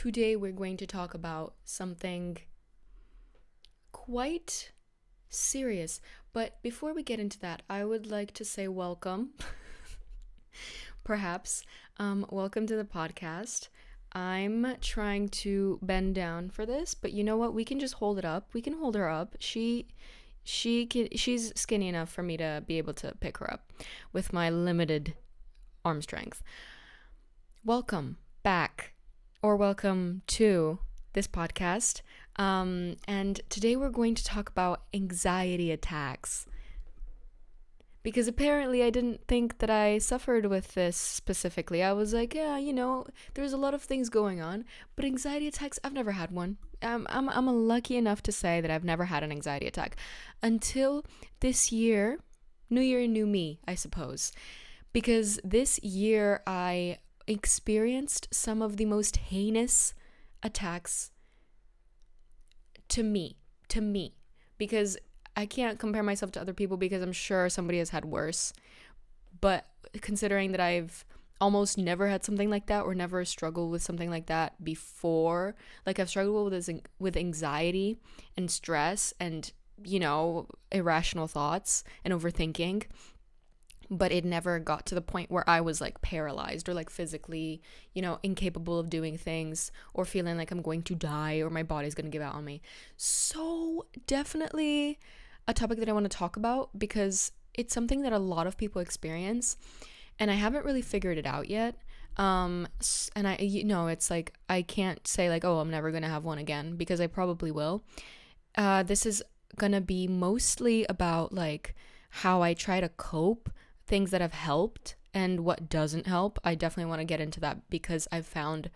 Today we're going to talk about something quite serious. But before we get into that, I would like to say welcome, perhaps. Welcome to the podcast. I'm trying to bend down for this, but you know what? We can just hold it up. We can hold her up. She's skinny enough for me to be able to pick her up with my limited arm strength. Welcome back, or welcome to this podcast. And today we're going to talk about anxiety attacks. Because apparently I didn't think that I suffered with this specifically. I was like, yeah, there's a lot of things going on, but anxiety attacks, I've never had one. I'm lucky enough to say that I've never had an anxiety attack until this year. New year, new me, I suppose. Because this year I experienced some of the most heinous attacks to me, because I can't compare myself to other people because I'm sure somebody has had worse. But considering that I've almost never had something like that or never struggled with something like that before, like I've struggled with anxiety and stress and, irrational thoughts and overthinking, but it never got to the point where I was like paralyzed or like physically, incapable of doing things or feeling like I'm going to die or my body's going to give out on me. So definitely a topic that I want to talk about because it's something that a lot of people experience and I haven't really figured it out yet. And it's like, I can't say like, oh, I'm never going to have one again because I probably will. This is going to be mostly about like how I try to cope, things that have helped and what doesn't help. I definitely want to get into that because I've found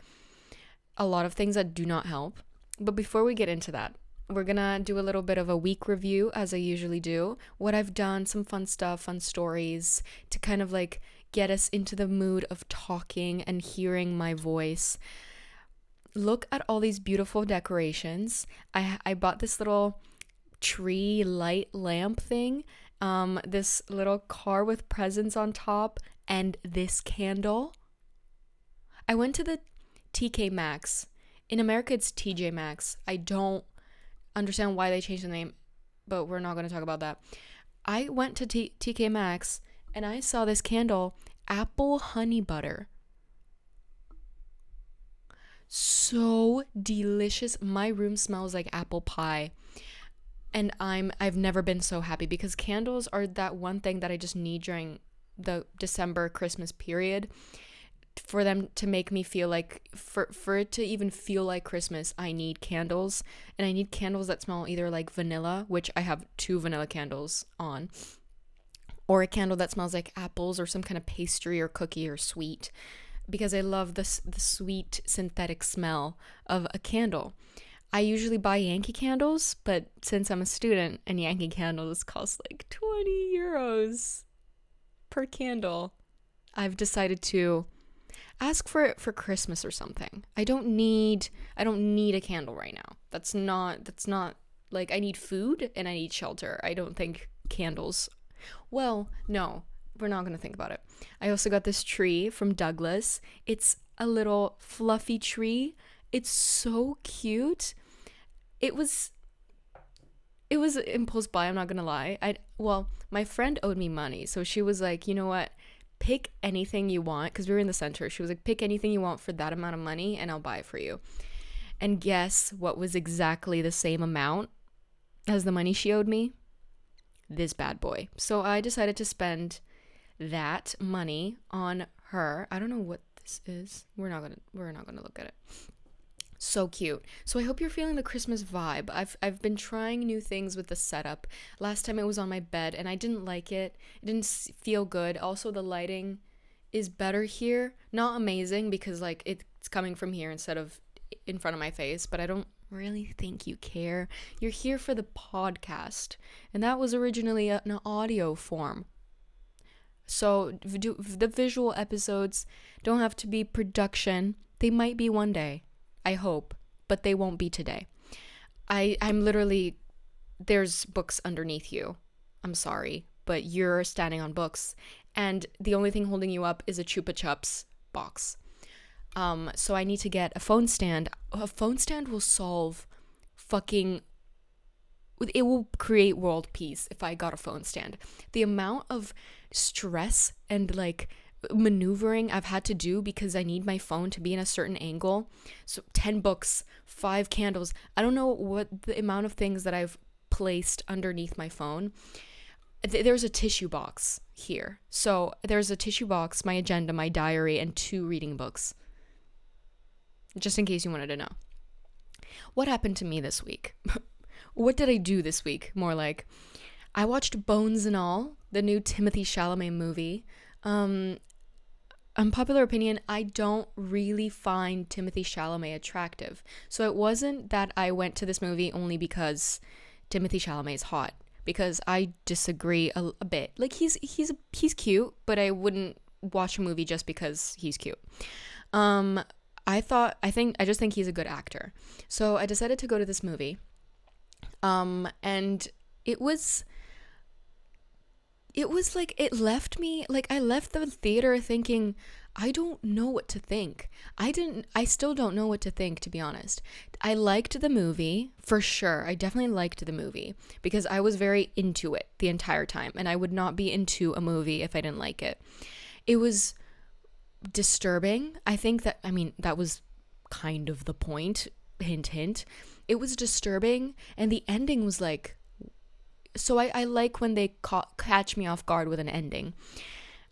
a lot of things that do not help. But before we get into that, we're gonna do a little bit of a week review as I usually do. What I've done, some fun stuff, fun stories to kind of like get us into the mood of talking and hearing my voice. Look at all these beautiful decorations. I bought this little tree light lamp thing, this little car with presents on top, and this candle. I went to the TK Maxx. In America, it's TJ Maxx. I don't understand why they changed the name, but we're not going to talk about that. I went to TK Maxx and I saw this candle, apple honey butter. So delicious. My room smells like apple pie. And I've never been so happy because candles are that one thing that I just need during the December Christmas period. For them to make me feel like, for it to even feel like Christmas, I need candles. And I need candles that smell either like vanilla, which I have 2 vanilla candles on, or a candle that smells like apples or some kind of pastry or cookie or sweet, because I love the sweet synthetic smell of a candle. I usually buy Yankee candles, but since I'm a student and Yankee candles cost like 20 euros per candle, I've decided to ask for it for Christmas or something. I don't need a candle right now. That's not like, I need food and I need shelter. I don't think candles. Well, no, we're not going to think about it. I also got this tree from Douglas. It's a little fluffy tree. It's so cute. It was impulse buy, I'm not gonna lie. My friend owed me money, so she was like, you know what, pick anything you want, because we were in the center. She was like, pick anything you want for that amount of money and I'll buy it for you. And guess what was exactly the same amount as the money she owed me? This bad boy. So I decided to spend that money on her. I don't know what this is. We're not gonna look at it. So cute. So I hope you're feeling the Christmas vibe. I've been trying new things with the setup. Last time it was on my bed and I didn't like it. It didn't feel good. Also, the lighting is better here. Not amazing because like it's coming from here instead of in front of my face, but I don't really think you care. You're here for the podcast, and that was originally an audio form. So the visual episodes don't have to be production. They might be one day. I hope, but they won't be today. I'm literally, there's books underneath you. I'm sorry, but you're standing on books, and the only thing holding you up is a Chupa Chups box. So I need to get a phone stand. A phone stand will solve fucking, it will create world peace if I got a phone stand. The amount of stress and like maneuvering I've had to do because I need my phone to be in a certain angle. So 10 books, 5 candles. I don't know what the amount of things that I've placed underneath my phone. There's a tissue box here. So there's a tissue box, my agenda, my diary, and 2 reading books. Just in case you wanted to know. What happened to me this week? What did I do this week? More like, I watched Bones and All, the new Timothée Chalamet movie. Unpopular opinion, I don't really find Timothée Chalamet attractive. So it wasn't that I went to this movie only because Timothée Chalamet is hot. Because I disagree a bit. Like, he's cute, but I wouldn't watch a movie just because he's cute. I just think he's a good actor. So I decided to go to this movie. And it was like, it left me, like, I left the theater thinking, I don't know what to think. I still don't know what to think, to be honest. I liked the movie, for sure. I definitely liked the movie because I was very into it the entire time, and I would not be into a movie if I didn't like it. It was disturbing. That was kind of the point, hint, hint. It was disturbing, and the ending was like, so I like when they catch me off guard with an ending.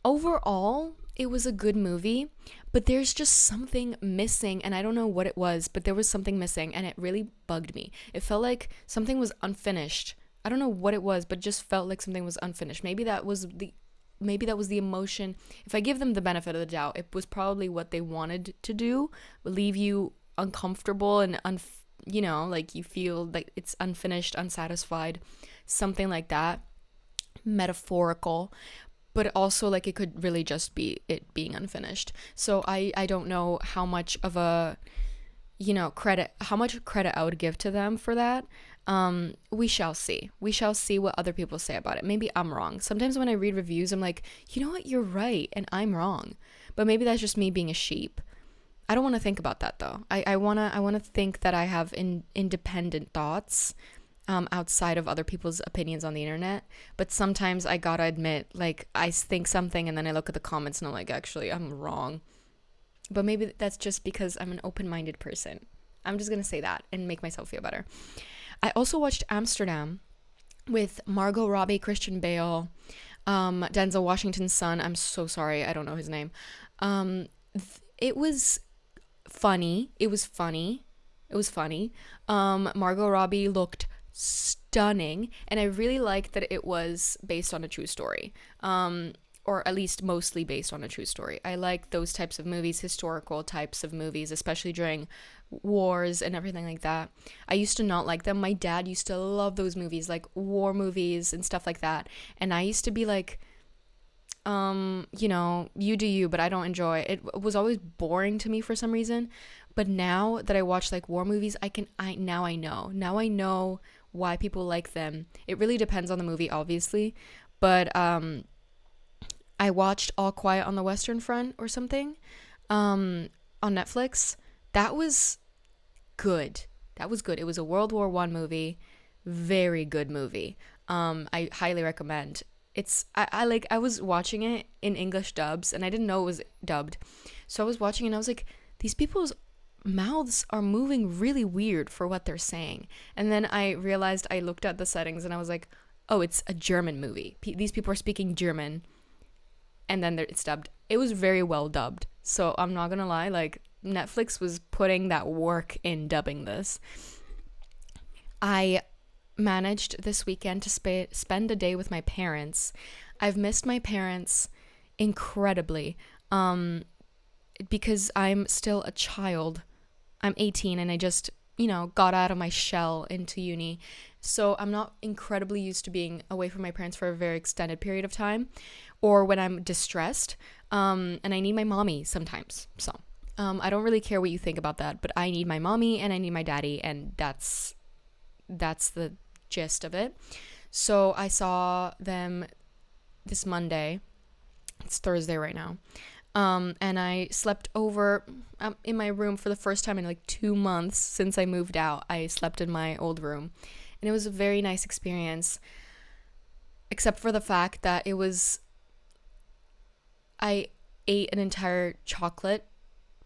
Overall, it was a good movie, but there's just something missing, and I don't know what it was, but there was something missing, and it really bugged me. It felt like something was unfinished. I don't know what it was, but it just felt like something was unfinished. Maybe that was the emotion. If I give them the benefit of the doubt, it was probably what they wanted to do, leave you uncomfortable and like you feel like it's unfinished, unsatisfied, something like that, metaphorical, but also like it could really just be it being unfinished. So I don't know how much of a credit I would give to them for that. We shall see what other people say about it. Maybe I'm wrong. Sometimes when I read reviews, I'm like, you know what, you're right and I'm wrong, but maybe that's just me being a sheep. I don't want to think about that though. I want to think that I have independent thoughts outside of other people's opinions on the internet. But sometimes I gotta admit, like, I think something and then I look at the comments and I'm like, actually, I'm wrong. But maybe that's just because I'm an open-minded person. I'm just gonna say that and make myself feel better. I also watched Amsterdam with Margot Robbie, Christian Bale, Denzel Washington's son. I'm so sorry, I don't know his name. It was funny. Margot Robbie looked stunning, and I really liked that it was based on a true story, or at least mostly based on a true story. I like those types of movies, historical types of movies, especially during wars and everything like that. I used to not like them. My dad used to love those movies, like war movies and stuff like that, and I used to be like, you do you, but I don't enjoy it. It was always boring to me for some reason. But now that I watch like war movies, I know why people like them. It really depends on the movie, obviously. But I watched All Quiet on the Western Front or something on Netflix. That was good. It was a World War I movie. Very good movie. I highly recommend. I was watching it in English dubs, and I didn't know it was dubbed. So I was watching and I was like, these people's mouths are moving really weird for what they're saying. And then I realized, I looked at the settings and I was like, oh, it's a German movie. These people are speaking German, and then it's dubbed. It was very well dubbed. So I'm not gonna lie, like, Netflix was putting that work in dubbing this. I managed this weekend to spend a day with my parents. I've missed my parents incredibly, because I'm still a child. I'm 18 and I just, got out of my shell into uni. So I'm not incredibly used to being away from my parents for a very extended period of time, or when I'm distressed, and I need my mommy sometimes. So I don't really care what you think about that, but I need my mommy and I need my daddy, and that's the gist of it. So I saw them this Monday. It's Thursday right now. And I slept over in my room for the first time in like 2 months since I moved out. I slept in my old room, and it was a very nice experience, except for the fact that I ate an entire chocolate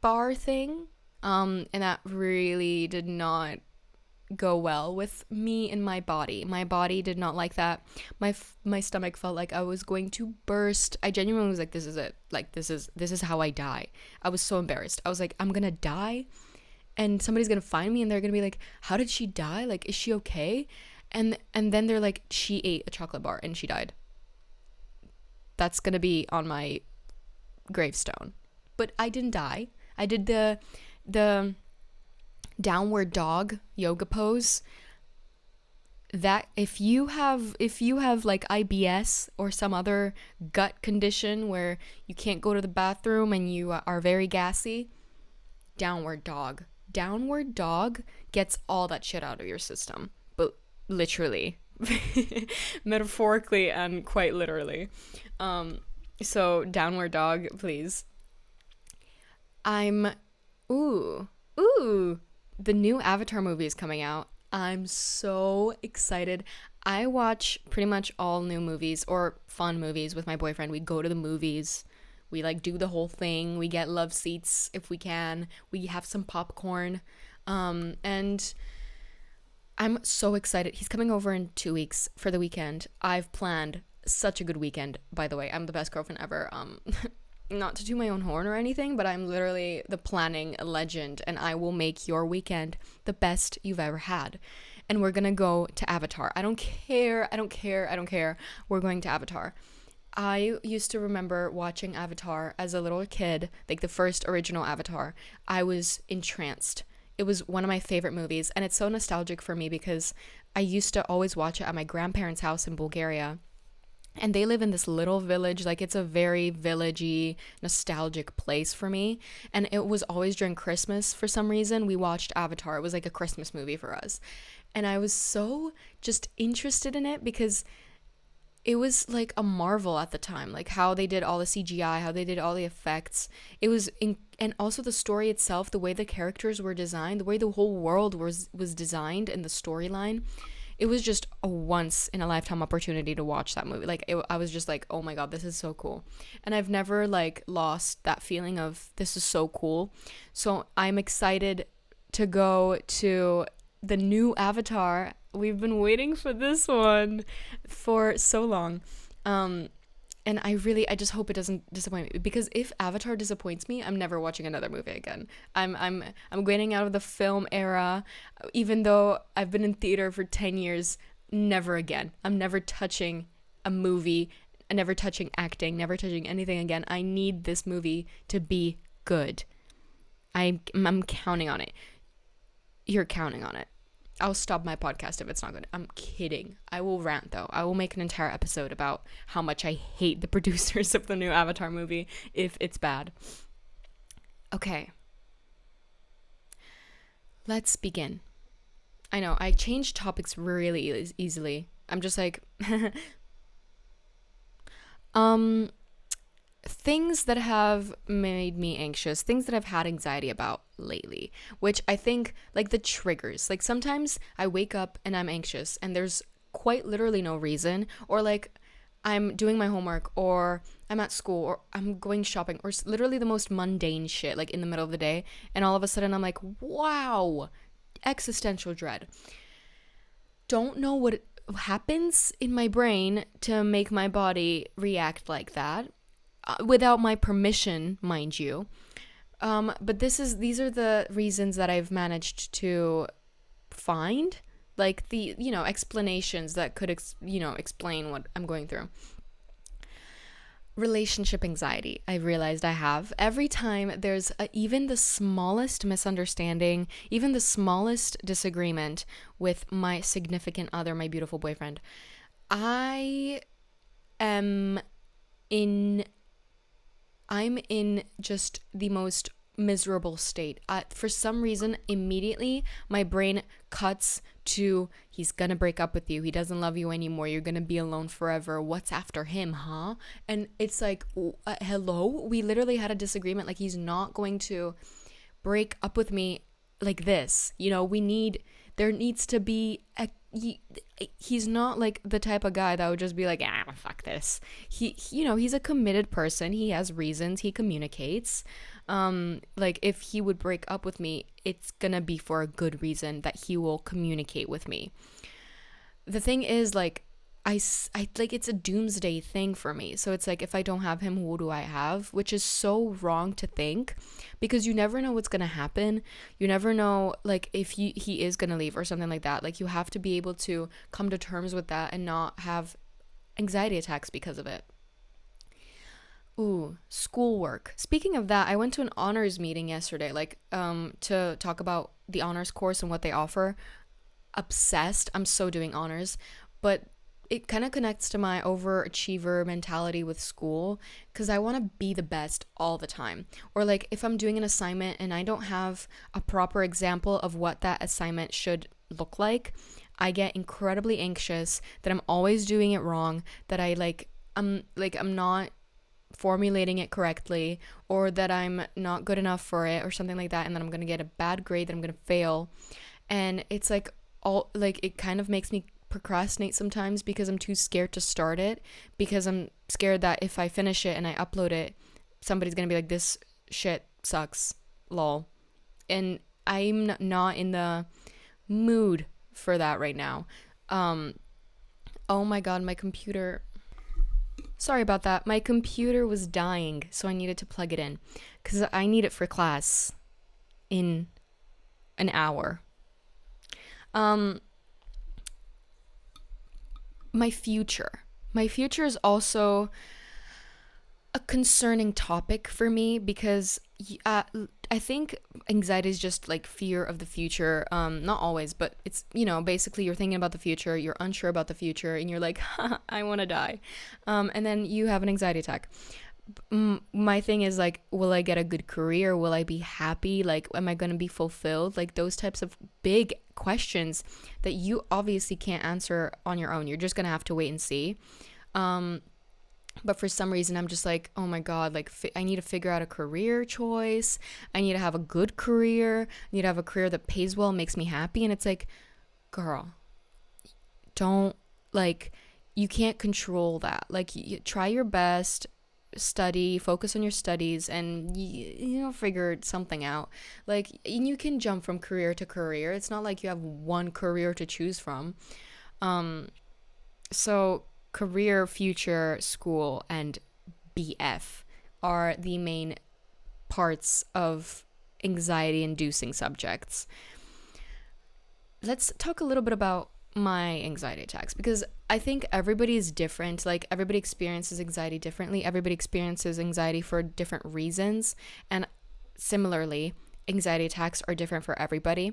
bar thing, and that really did not go well with me and my body. My body did not like that. My stomach felt like I was going to burst. I genuinely was like, this is it. Like, this is how I die. I was so embarrassed. I was like, I'm gonna die, and somebody's gonna find me, and they're gonna be like, how did she die? Like, is she okay? And then they're like, she ate a chocolate bar and she died. That's gonna be on my gravestone. But I didn't die. I did the downward dog yoga pose. That if you have like IBS or some other gut condition where you can't go to the bathroom and you are very gassy, downward dog gets all that shit out of your system, but literally, metaphorically and quite literally. So downward dog, please. Ooh, the new Avatar movie is coming out. I'm so excited. I watch pretty much all new movies or fun movies with my boyfriend. We go to the movies. We like do the whole thing. We get love seats if we can. We have some popcorn. And I'm so excited. He's coming over in 2 weeks for the weekend. I've planned such a good weekend, by the way. I'm the best girlfriend ever. Not to toot my own horn or anything, but I'm literally the planning legend, and I will make your weekend the best you've ever had. And we're gonna go to Avatar. I don't care. We're going to Avatar. I used to remember watching Avatar as a little kid, like the first original Avatar. I was entranced. It was one of my favorite movies, and it's so nostalgic for me because I used to always watch it at my grandparents' house in Bulgaria. And they live in this little village, like it's a very villagey, nostalgic place for me. And it was always during Christmas for some reason. We watched Avatar. It was like a Christmas movie for us. And I was so just interested in it because it was like a marvel at the time, like how they did all the CGI, how they did all the effects. And also the story itself, the way the characters were designed, the way the whole world was designed, and the storyline. It was just a once in a lifetime opportunity to watch that movie. Like I was just like, oh my god, this is so cool. And I've never like lost that feeling of this is so cool. So I'm excited to go to the new Avatar. We've been waiting for this one for so long. And I just hope it doesn't disappoint me, because if Avatar disappoints me, I'm never watching another movie again. I'm getting out of the film era, even though I've been in theater for 10 years. Never again. I'm never touching a movie, never touching acting, never touching anything again. I need this movie to be good. I'm counting on it. You're counting on it. I'll stop my podcast if it's not good. I'm kidding. I will rant, though. I will make an entire episode about how much I hate the producers of the new Avatar movie if it's bad. Okay. Let's begin. I know, I change topics really easily. I'm just like... things that have made me anxious, things that I've had anxiety about lately, which I think, like, the triggers. Like, sometimes I wake up and I'm anxious and there's quite literally no reason, or like I'm doing my homework, or I'm at school, or I'm going shopping, or literally the most mundane shit, like in the middle of the day, and all of a sudden I'm like, wow, existential dread. Don't know what happens in my brain to make my body react like that. Without my permission, mind you. But these are the reasons that I've managed to find, like the, explanations that could, explain what I'm going through. Relationship anxiety, I realized I have. Every time there's even the smallest misunderstanding, even the smallest disagreement with my significant other, my beautiful boyfriend, I'm in just the most miserable state. For some reason, immediately my brain cuts to, he's gonna break up with you, he doesn't love you anymore, you're gonna be alone forever, what's after him, huh? And it's like, hello, we literally had a disagreement. Like, he's not going to break up with me like this, you know. There needs to be he's not like the type of guy that would just be like, fuck this. He's a committed person, he has reasons, he communicates. Like, if he would break up with me, it's gonna be for a good reason that he will communicate with me. The thing is, like, I like, it's a doomsday thing for me. So it's like, if I don't have him, who do I have? Which is so wrong to think, because you never know what's gonna happen. You never know, like, if he is gonna leave or something like that. Like, you have to be able to come to terms with that and not have anxiety attacks because of it. Ooh, schoolwork. Speaking of that, I went to an honors meeting yesterday, like, to talk about the honors course and what they offer. Obsessed. I'm so doing honors, but it kind of connects to my overachiever mentality with school, because I want to be the best all the time. Or like, if I'm doing an assignment and I don't have a proper example of what that assignment should look like, I get incredibly anxious that I'm always doing it wrong, that I'm not formulating it correctly, or that I'm not good enough for it or something like that, and then I'm going to get a bad grade, that I'm going to fail. And it's like, it kind of makes me procrastinate sometimes, because I'm too scared to start it, because I'm scared that if I finish it and I upload it, somebody's gonna be like, this shit sucks, lol. And I'm not in the mood for that right now. Oh my god, my computer, sorry about that, my computer was dying, so I needed to plug it in, because I need it for class in an hour. My future is also a concerning topic for me, because I think anxiety is just like fear of the future. Not always, but it's, basically you're thinking about the future, you're unsure about the future, and you're like, I want to die. And then you have an anxiety attack. My thing is like, will I get a good career? Will I be happy? Like, am I going to be fulfilled? Like, those types of big questions that you obviously can't answer on your own. You're just going to have to wait and see. But for some reason, I'm just like, oh my God, like, I need to figure out a career choice. I need to have a good career. I need to have a career that pays well, makes me happy. And it's like, girl, don't, like, you can't control that. Like, you try your best, study, focus on your studies, and you'll figure something out. Like, you can jump from career to career. It's not like you have one career to choose from. So career, future, school, and BF are the main parts of anxiety-inducing subjects. Let's talk a little bit about my anxiety attacks, because I think everybody is different. Like, everybody experiences anxiety differently. Everybody experiences anxiety for different reasons, and similarly, anxiety attacks are different for everybody.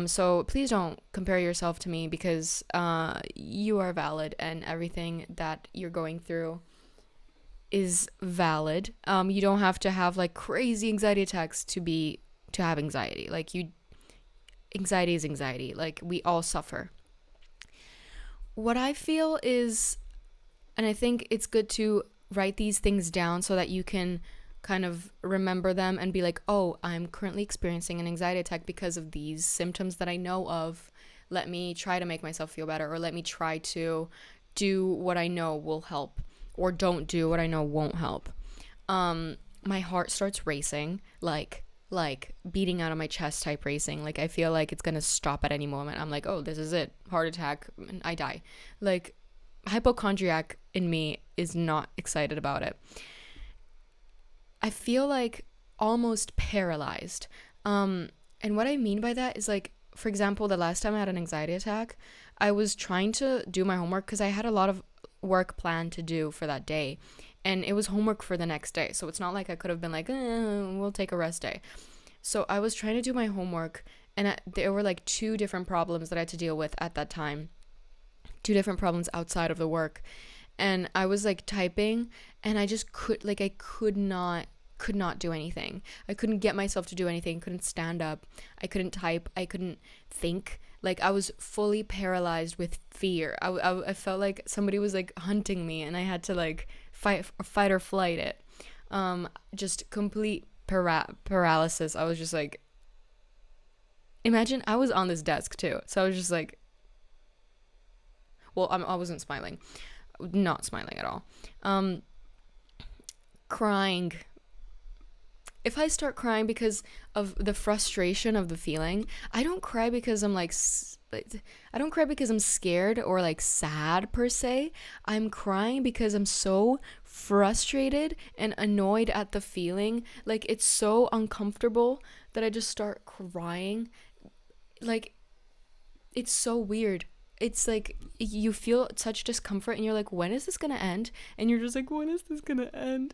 So please don't compare yourself to me, because you are valid, and everything that you're going through is valid. You don't have to have like crazy anxiety attacks to have anxiety. Like, anxiety is anxiety. Like, we all suffer. What I feel is, and I think it's good to write these things down so that you can kind of remember them and be like, oh, I'm currently experiencing an anxiety attack because of these symptoms that I know of. Let me try to make myself feel better, or let me try to do what I know will help, or don't do what I know won't help. My heart starts racing, like beating out of my chest type racing. Like, I feel like it's gonna stop at any moment. I'm like, oh, this is it, heart attack, and I die. Like, hypochondriac in me is not excited about it. I feel like almost paralyzed. And what I mean by that is, like, for example, the last time I had an anxiety attack, I was trying to do my homework, because I had a lot of work planned to do for that day, and it was homework for the next day. So it's not like I could have been like, we'll take a rest day. So I was trying to do my homework, and there were like 2 different problems that I had to deal with at that time. 2 different problems outside of the work. And I was like typing, and I just could not could not do anything. I couldn't get myself to do anything. Couldn't stand up. I couldn't type. I couldn't think. Like, I was fully paralyzed with fear. I felt like somebody was like hunting me, and I had to like fight or flight it. Just complete paralysis. I was just like, imagine I was on this desk too. So I was just like, well, I wasn't smiling. Not smiling at all. Crying. If I start crying because of the frustration of the feeling, I don't cry because I'm like, I don't cry because I'm scared or like sad per se. I'm crying because I'm so frustrated and annoyed at the feeling. Like, it's so uncomfortable that I just start crying. Like, it's so weird. It's like you feel such discomfort and you're like, when is this gonna end? And you're just like, when is this gonna end?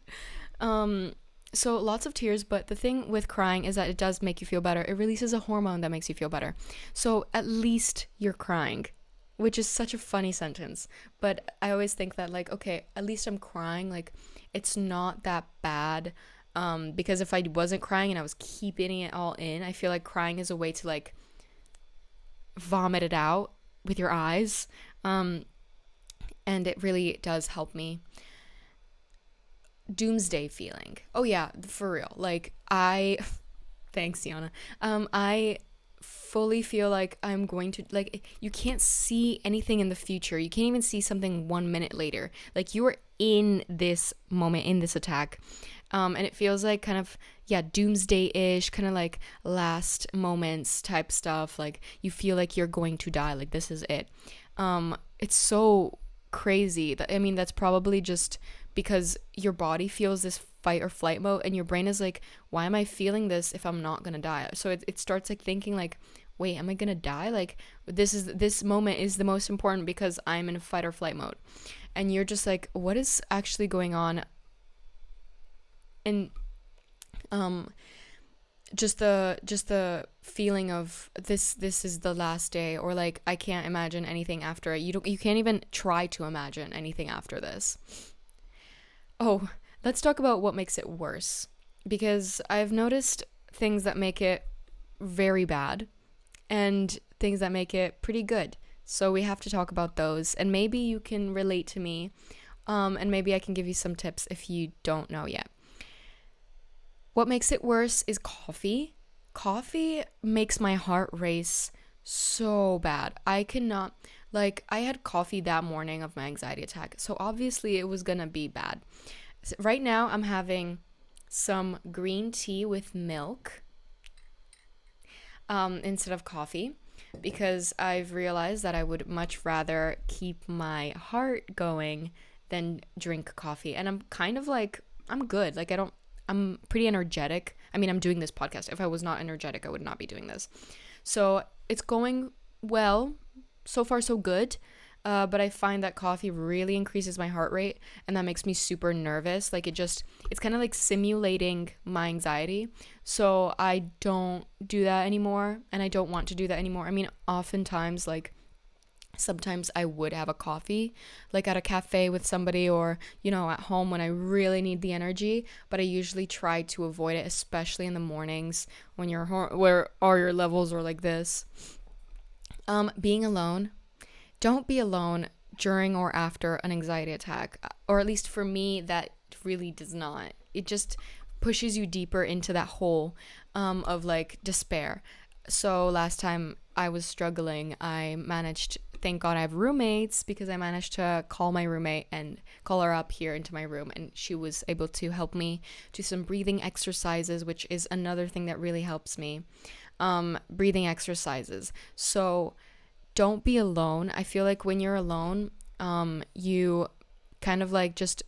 So lots of tears, but the thing with crying is that it does make you feel better. It releases a hormone that makes you feel better. So at least you're crying, which is such a funny sentence. But I always think that, like, okay, at least I'm crying. Like, it's not that bad. Because if I wasn't crying and I was keeping it all in, I feel like crying is a way to like vomit it out with your eyes. And it really does help me. Doomsday feeling. Oh yeah, for real. Like, thanks, Yana. I fully feel like I'm going to, like, you can't see anything in the future. You can't even see something 1 minute later. Like, you are in this moment, in this attack. And it feels like kind of, yeah, doomsday-ish, kind of like last moments type stuff. Like, you feel like you're going to die. Like, this is it. It's so crazy. I mean, that's probably just because your body feels this fight or flight mode, and your brain is like, why am I feeling this if I'm not gonna die? So it starts like thinking like, wait, am I gonna die? Like, this moment is the most important because I'm in fight or flight mode. And you're just like, what is actually going on? And just the feeling of this is the last day, or like, I can't imagine anything after it. You can't even try to imagine anything after this. Oh, let's talk about what makes it worse, because I've noticed things that make it very bad and things that make it pretty good. So we have to talk about those, and maybe you can relate to me, and maybe I can give you some tips if you don't know yet. What makes it worse is coffee. Coffee makes my heart race so bad. I cannot, like, I had coffee that morning of my anxiety attack, so obviously it was gonna be bad. So right now I'm having some green tea with milk instead of coffee, because I've realized that I would much rather keep my heart going than drink coffee. And I'm kind of like, I'm good. Like, I'm pretty energetic. I mean, I'm doing this podcast. If I was not energetic, I would not be doing this. So it's going well. So far, so good. But I find that coffee really increases my heart rate, and that makes me super nervous. Like, it's kind of like simulating my anxiety. So I don't do that anymore, and I don't want to do that anymore. I mean, oftentimes, like, sometimes I would have a coffee, like at a cafe with somebody, or, you know, at home when I really need the energy, but I usually try to avoid it, especially in the mornings when where all your levels are like this. Being alone. Don't be alone during or after an anxiety attack, or at least for me, that really does not. It just pushes you deeper into that hole of like despair. So last time I was struggling, thank God I have roommates, because I managed to call my roommate and call her up here into my room, and she was able to help me do some breathing exercises, which is another thing that really helps me. Breathing exercises. So don't be alone. I feel like when you're alone, you kind of like just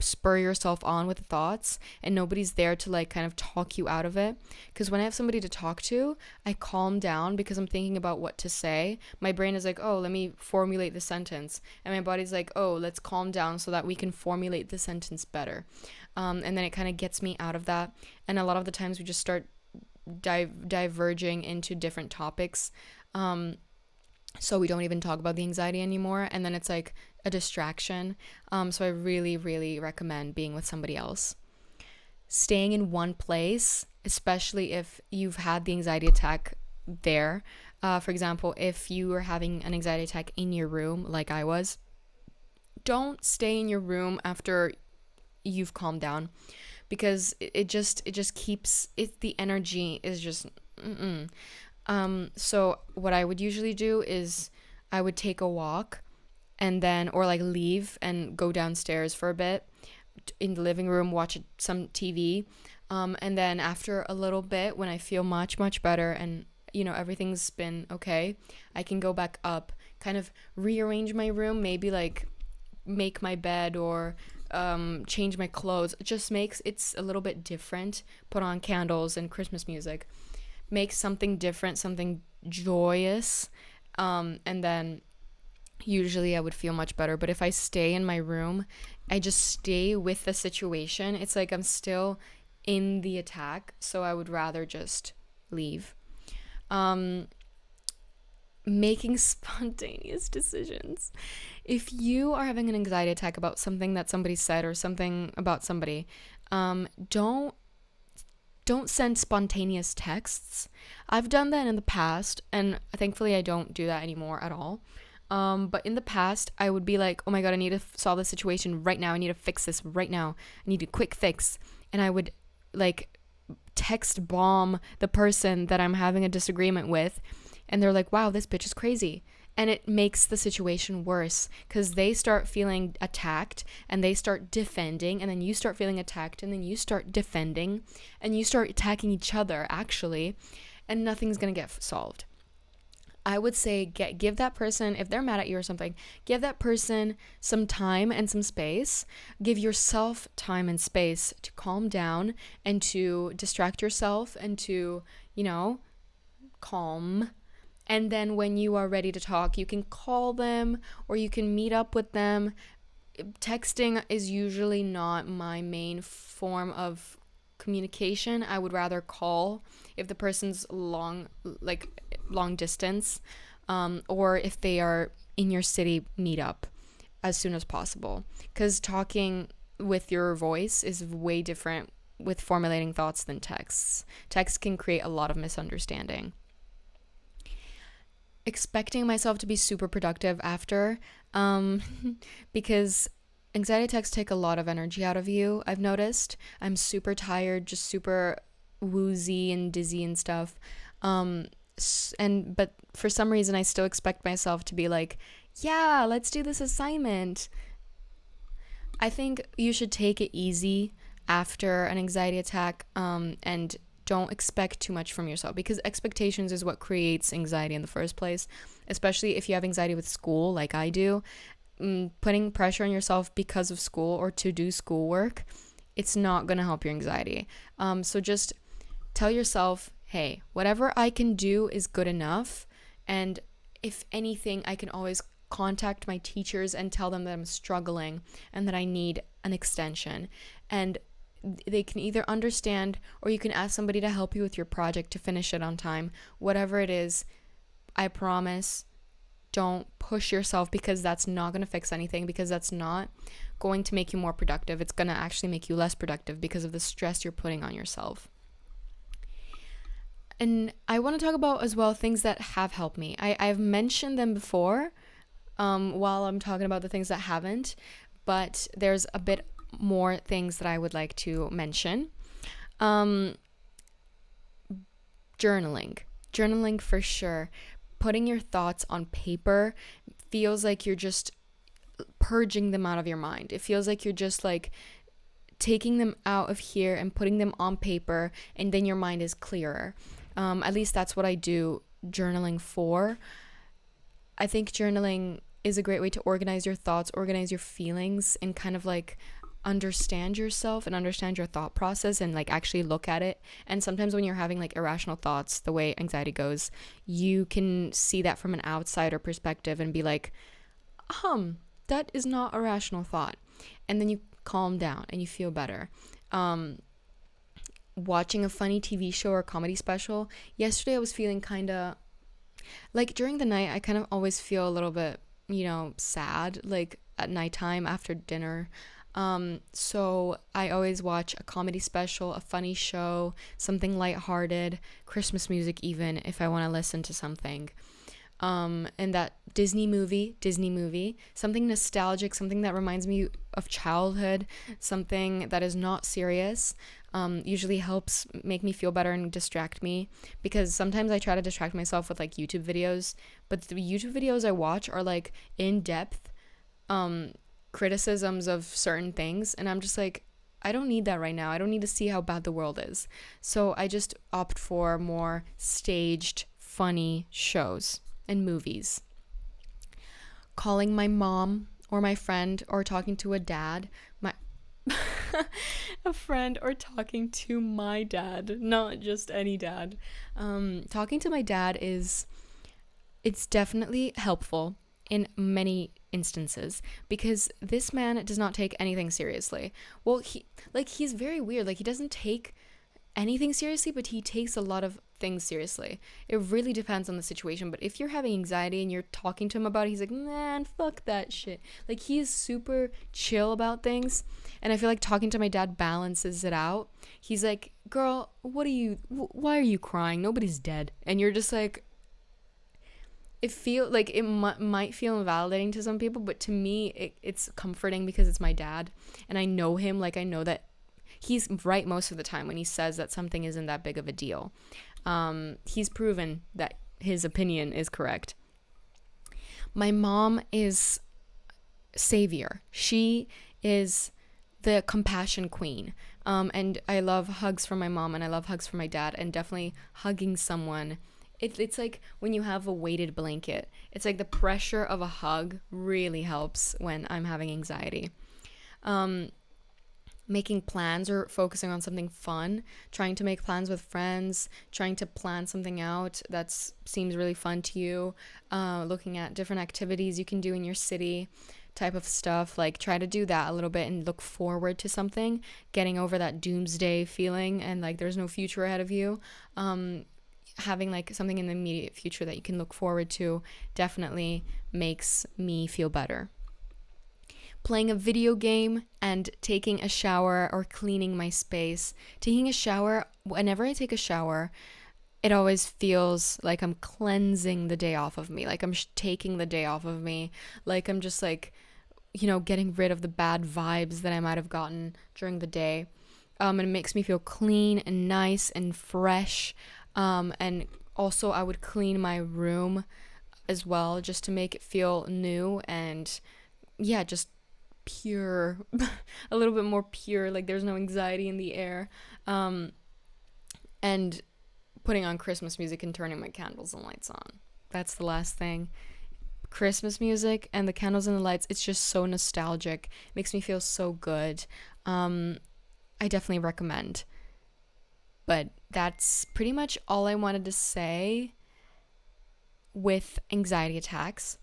spur yourself on with thoughts, and nobody's there to like kind of talk you out of it. Because when I have somebody to talk to, I calm down because I'm thinking about what to say. My brain is like, oh, let me formulate the sentence, and my body's like, oh, let's calm down so that we can formulate the sentence better. And then it kind of gets me out of that. And a lot of the times we just start diverging into different topics, so we don't even talk about the anxiety anymore, and then it's like a distraction. So I really, really recommend being with somebody else. staying in one place, especially if you've had the anxiety attack there. For example, if you are having an anxiety attack in your room, like I was, don't stay in your room after you've calmed down, because it just keeps it, the energy is just so what I would usually do is I would take a walk, and then, or like leave and go downstairs for a bit in the living room, watch some TV, and then after a little bit, when I feel much better and everything's been okay, I can go back up, kind of rearrange my room, maybe like make my bed, or change my clothes. It just makes it's a little bit different. Put on candles and Christmas music, make something different, something joyous, and then usually I would feel much better. But if I stay in my room, I just stay with the situation. It's like I'm still in the attack, so I would rather just leave. Making spontaneous decisions. If you are having an anxiety attack about something that somebody said, or something about somebody, don't send spontaneous texts. I've done that in the past, and thankfully I don't do that anymore at all. But in the past, I would be like, oh my God, I need to solve this situation right now. I need to fix this right now. I need a quick fix. And I would like text bomb the person that I'm having a disagreement with. And they're like, wow, this bitch is crazy. And it makes the situation worse, because they start feeling attacked and they start defending, and then you start feeling attacked and then you start defending and you start attacking each other, actually, and nothing's going to get solved. I would say give that person, if they're mad at you or something, give that person some time and some space. Give yourself time and space to calm down and to distract yourself and to, calm. And then when you are ready to talk, you can call them or you can meet up with them. Texting is usually not my main form of communication. I would rather call if the person's long distance, or if they are in your city, meet up as soon as possible, because talking with your voice is way different with formulating thoughts than texts. Text can create a lot of misunderstanding. Expecting myself to be super productive after, because anxiety attacks take a lot of energy out of you. I've noticed I'm super tired, just super woozy and dizzy and stuff. But for some reason I still expect myself to be like, yeah, let's do this assignment. I think you should take it easy after an anxiety attack, and don't expect too much from yourself, because expectations is what creates anxiety in the first place, especially if you have anxiety with school like I do. Putting pressure on yourself because of school or to do schoolwork, it's not going to help your anxiety. So just tell yourself, hey, whatever I can do is good enough, and if anything, I can always contact my teachers and tell them that I'm struggling and that I need an extension, and they can either understand, or you can ask somebody to help you with your project to finish it on time. Whatever it is, I promise, don't push yourself, because that's not going to fix anything, because that's not going to make you more productive. It's going to actually make you less productive because of the stress you're putting on yourself. And I want to talk about as well things that have helped me. I've mentioned them before, while I'm talking about the things that haven't, but there's a bit more things that I would like to mention. Journaling for sure. Putting your thoughts on paper feels like you're just purging them out of your mind. It feels like you're just like taking them out of here and putting them on paper, and then your mind is clearer. At least that's what I do journaling for. I think journaling is a great way to organize your thoughts, organize your feelings, and kind of like understand yourself and understand your thought process, and like actually look at it. And sometimes when you're having like irrational thoughts, the way anxiety goes, you can see that from an outsider perspective and be like, that is not a rational thought. And then you calm down and you feel better. Watching a funny TV show or comedy special. Yesterday I was feeling kind of like, during the night I kind of always feel a little bit, sad, like at nighttime after dinner. So I always watch a comedy special, a funny show, something lighthearted, Christmas music even, if I want to listen to something. And that Disney movie, something nostalgic, something that reminds me of childhood, something that is not serious, usually helps make me feel better and distract me, because sometimes I try to distract myself with like YouTube videos, but the YouTube videos I watch are like in-depth criticisms of certain things, and I'm just like, I don't need that right now. I don't need to see how bad the world is. So I just opt for more staged, funny shows and movies. Calling my mom or my friend, or talking to a dad, a friend, or talking to my dad, not just any dad. Talking to my dad it's definitely helpful in many instances, because this man does not take anything seriously. Well, he's very weird. Like, he doesn't take anything seriously, but he takes a lot of things seriously. It really depends on the situation, but if you're having anxiety and you're talking to him about it, he's like, man, fuck that shit. Like, he's super chill about things, and I feel like talking to my dad balances it out. He's like, girl, why are you crying? Nobody's dead. And you're just like, it might feel invalidating to some people, but to me it's comforting, because it's my dad and I know him. Like, I know that he's right most of the time when he says that something isn't that big of a deal. He's proven that his opinion is correct. My mom is savior. She is the compassion queen. And I love hugs from my mom, and I love hugs from my dad, and definitely hugging someone. It's like when you have a weighted blanket. It's like the pressure of a hug really helps when I'm having anxiety. Making plans or focusing on something fun, trying to make plans with friends, trying to plan something out that seems really fun to you, looking at different activities you can do in your city, type of stuff. Like, try to do that a little bit and look forward to something, getting over that doomsday feeling and like there's no future ahead of you. Having like something in the immediate future that you can look forward to definitely makes me feel better. Playing a video game and taking a shower or cleaning my space. Taking a shower, whenever I take a shower, it always feels like I'm cleansing the day off of me. Like I'm taking the day off of me. Like I'm just like, getting rid of the bad vibes that I might have gotten during the day. And it makes me feel clean and nice and fresh. And also I would clean my room as well, just to make it feel new and just pure, a little bit more pure, like there's no anxiety in the air. And putting on Christmas music and turning my candles and lights on. That's the last thing. Christmas music and the candles and the lights, it's just so nostalgic. It makes me feel so good. I definitely recommend. But that's pretty much all I wanted to say with anxiety attacks.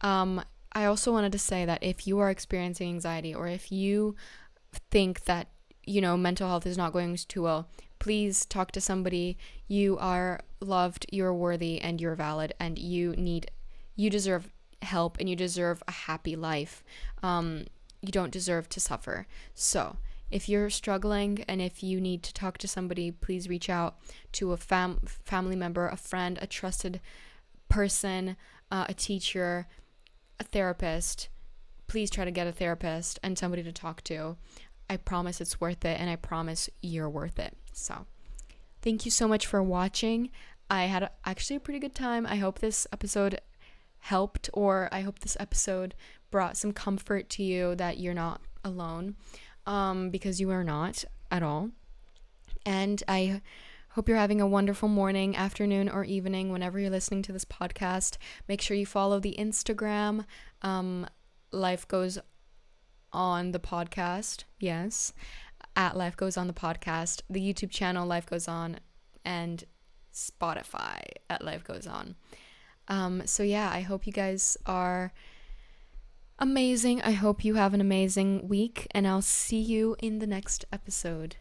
I also wanted to say that if you are experiencing anxiety, or if you think that, mental health is not going too well, please talk to somebody. You are loved, you're worthy, and you're valid, and you deserve help, and you deserve a happy life. You don't deserve to suffer. So if you're struggling and if you need to talk to somebody, please reach out to a family member, a friend, a trusted person, a teacher, a therapist. Please try to get a therapist and somebody to talk to. I promise it's worth it, and I promise you're worth it. So thank you so much for watching. I had actually a pretty good time. I hope this episode helped, or I hope this episode brought some comfort to you that you're not alone, because you are not at all. And I hope you're having a wonderful morning, afternoon, or evening whenever you're listening to this podcast. Make sure you follow the Instagram, Life Goes On the podcast. Yes, at Life Goes On the podcast. The YouTube channel Life Goes On, and Spotify at Life Goes On. So yeah, I hope you guys are amazing. I hope you have an amazing week, and I'll see you in the next episode.